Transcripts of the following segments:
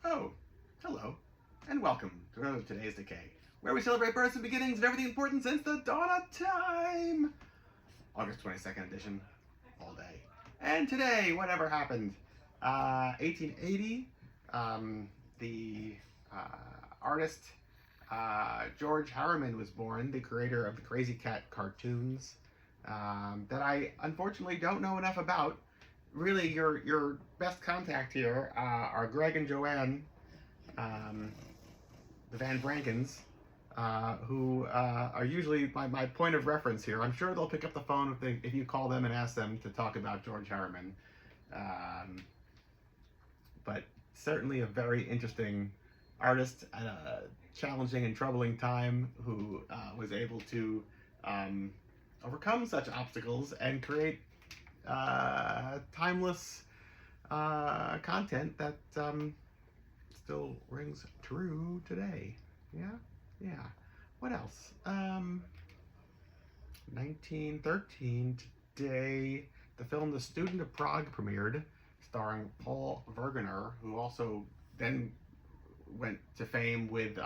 Oh, hello, and welcome to today's Decay, where we celebrate births and beginnings of everything important since the dawn of time. August 22nd edition, all day. And today, whatever happened? 1880, the artist George Harriman was born, the creator of the Crazy Cat cartoons, that I unfortunately don't know enough about. Really, your best contact here are Greg and Joanne, the Van Brankens, who are usually my point of reference here. I'm sure they'll pick up the phone if you call them and ask them to talk about George Harriman. But certainly a very interesting artist at a challenging and troubling time who was able to overcome such obstacles and create timeless content that still rings true today. Yeah. What else? 1913 today, the film The Student of Prague premiered, starring Paul Verhoeven, who also then went to fame with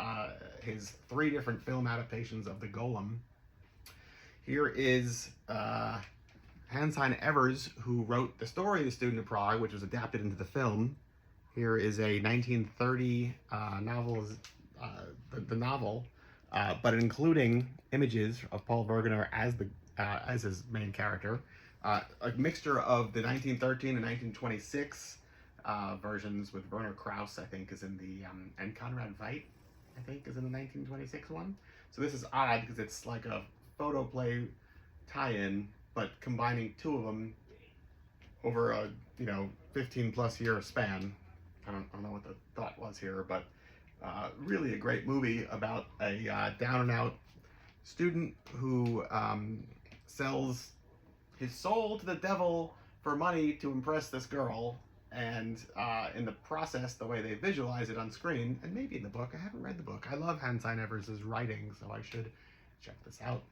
his 3 different film adaptations of The Golem. Here is Hans-Hein Evers, who wrote the story of The Student of Prague, which was adapted into the film. Here is a 1930 novel, the novel, but including images of Paul Verhoeven as his main character. A mixture of the 1913 and 1926 versions with Werner Krauss, I think, is in the and Conrad Veidt, I think, is in the 1926 one. So this is odd because it's like a photoplay tie-in, but combining 2 of them over a 15 plus year span. I don't know what the thought was here, but really a great movie about a down and out student who sells his soul to the devil for money to impress this girl, and in the process, the way they visualize it on screen, and maybe in the book, I haven't read the book. I love Hans-Hein Evers' writing, so I should check this out.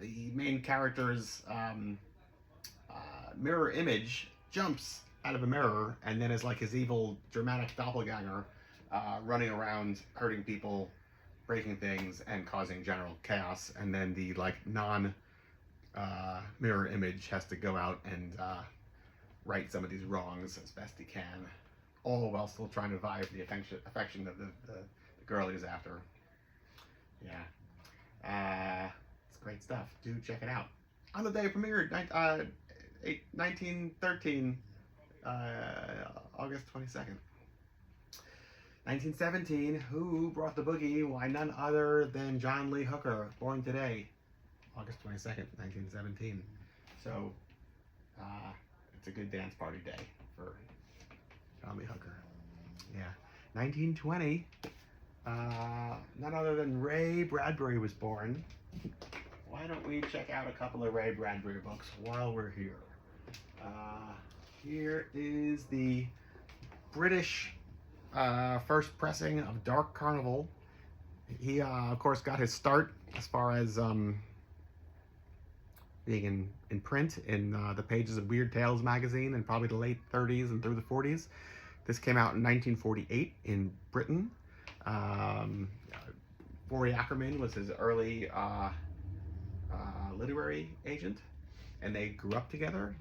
The main character's mirror image jumps out of a mirror and then is like his evil dramatic doppelganger, running around hurting people, breaking things, and causing general chaos. And then the mirror image has to go out and right some of these wrongs as best he can, all while still trying to vie for the affection of the girl he's after. Yeah. It's great stuff. Do check it out. On the day it premiered, 1913, August 22nd. 1917, who brought the boogie? Why, none other than John Lee Hooker, born today, August 22nd, 1917. So, it's a good dance party day for John Lee Hooker. Yeah. 1920, none other than Ray Bradbury was born. Why don't we check out a couple of Ray Bradbury books while we're here? Here is the British first pressing of Dark Carnival. He, of course, got his start as far as being in print in the pages of Weird Tales magazine in probably the late 30s and through the 40s. This came out in 1948 in Britain. Forey Ackerman was his early literary agent, and they grew up together.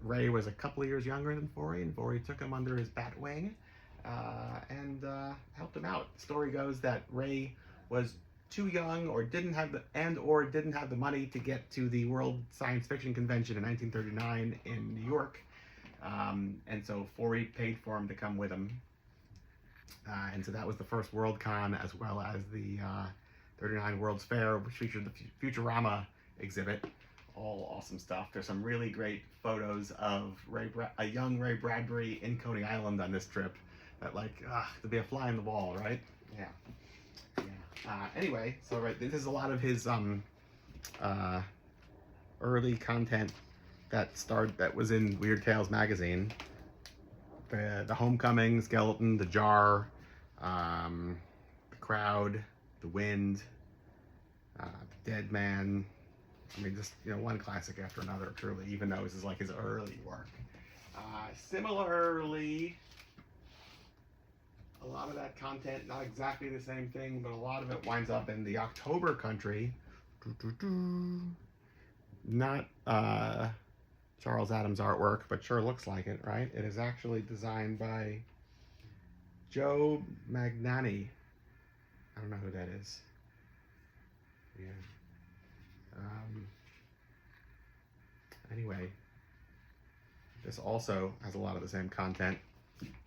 Ray was a couple of years younger than Forey, and Forey took him under his bat wing and helped him out. The story goes that Ray was too young or didn't have the money to get to the World Science Fiction Convention in 1939 in New York, and so Forey paid for him to come with him, and so that was the first World Con, as well as the 39 World's Fair, which featured the Futurama exhibit. All awesome stuff. There's some really great photos of a young Ray Bradbury in Coney Island on this trip. That to be a fly on the wall, right? Yeah. Anyway, so this is a lot of his early content that was in Weird Tales magazine. The Homecoming, Skeleton, The Jar, The Crowd, The Wind, The Dead Man. I mean, just one classic after another, truly, even though this is like his early work. Similarly, a lot of that content, not exactly the same thing, but a lot of it winds up in the October country. Not Charles Adams' artwork, but sure looks like it, right? It is actually designed by Joe Magnani. I don't know who that is. Yeah. Anyway, this also has a lot of the same content.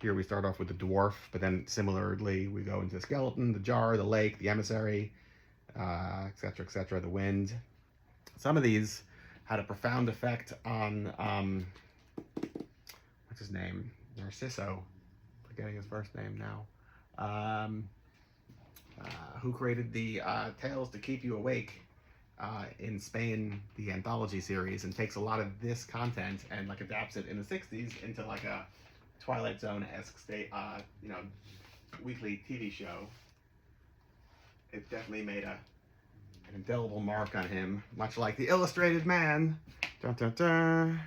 Here we start off with the dwarf, but then similarly we go into the skeleton, the jar, the lake, the emissary, etc., the wind. Some of these had a profound effect on, what's his name? Narciso. Forgetting his first name now. Who created the Tales to Keep You Awake in Spain, the anthology series, and takes a lot of this content and like adapts it in the 60s into like a Twilight Zone-esque weekly TV show. It definitely made an indelible mark on him, much like the Illustrated Man. Dun, dun, dun.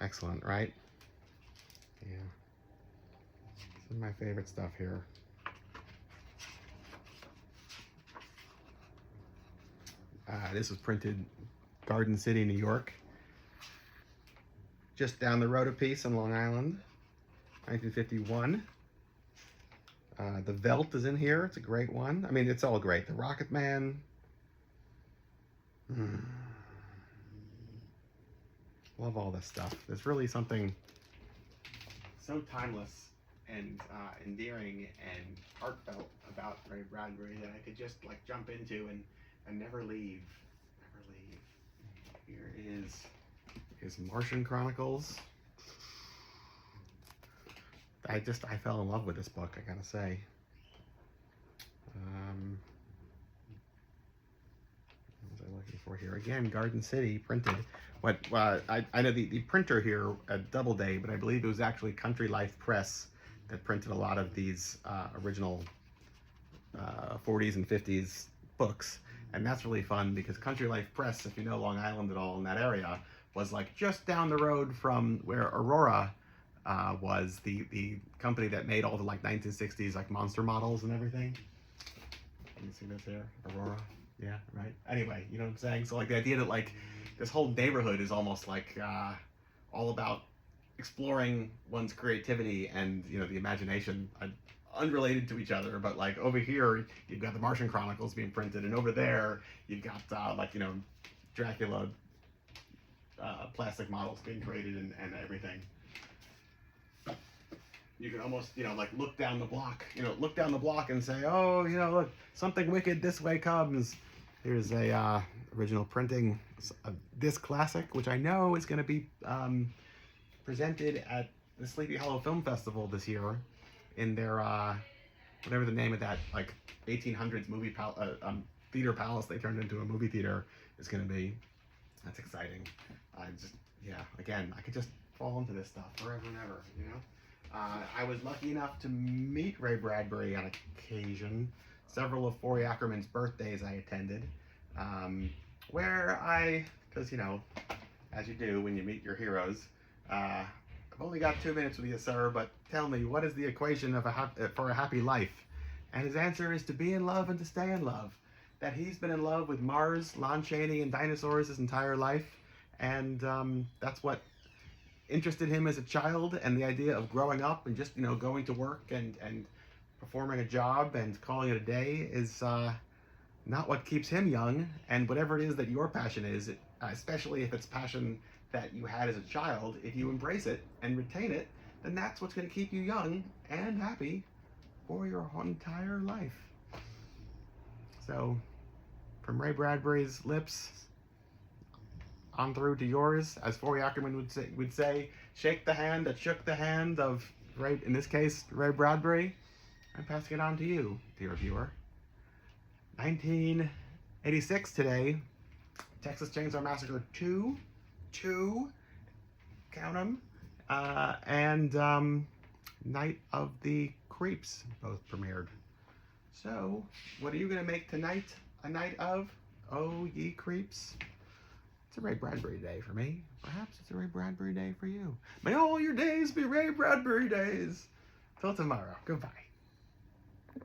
Excellent, right? Yeah. Some of my favorite stuff here. This was printed Garden City, New York. Just down the road a piece on Long Island, 1951. The Velt is in here. It's a great one. I mean, it's all great. The Rocket Man. Love all this stuff. There's really something so timeless and endearing and heartfelt about Ray Bradbury that I could just like jump into and never leave. Never leave. Here is his Martian Chronicles. I fell in love with this book, I gotta say. What was I looking for here? Again, Garden City printed. I know the printer here at Doubleday, but I believe it was actually Country Life Press that printed a lot of these original 40s and 50s books. And that's really fun because Country Life Press, if you know Long Island at all in that area, was like just down the road from where Aurora was, the company that made all the like 1960s like monster models and everything. Can you see this here? Aurora? Yeah, right? Anyway, you know what I'm saying? So like the idea that like this whole neighborhood is almost like all about exploring one's creativity and, you know, the imagination, unrelated to each other, but like over here you've got the Martian Chronicles being printed, and over there you've got like, you know, Dracula plastic models being created and everything. You can almost, you know, like look down the block and say, oh, you know, look, something wicked this way comes. Here's a original printing of this classic, which I know is going to be presented at the Sleepy Hollow Film Festival this year in their whatever the name of that like 1800s movie theater palace they turned into a movie theater is going to be. That's exciting. Yeah, again, I could just fall into this stuff forever and ever, you know. I was lucky enough to meet Ray Bradbury on occasion. Several of Forey Ackerman's birthdays I attended, where because you know, as you do when you meet your heroes, I've only got 2 minutes with you, sir, but tell me, what is the equation of for a happy life? And his answer is to be in love and to stay in love. That he's been in love with Mars, Lon Chaney, and dinosaurs his entire life, and that's what interested him as a child, and the idea of growing up and just, you know, going to work and performing a job and calling it a day is not what keeps him young. And whatever it is that your passion is, especially if it's passion that you had as a child, if you embrace it and retain it, then that's what's going to keep you young and happy for your entire life. So, from Ray Bradbury's lips on through to yours, as Forey Ackerman would say, shake the hand that shook the hand of, Ray, in this case, Ray Bradbury. I'm passing it on to you, dear viewer. 1986 today, Texas Chainsaw Massacre 2, count them, and Night of the Creeps both premiered. So, what are you going to make tonight a night of? Oh, ye creeps. It's a Ray Bradbury day for me. Perhaps it's a Ray Bradbury day for you. May all your days be Ray Bradbury days. Till tomorrow. Goodbye.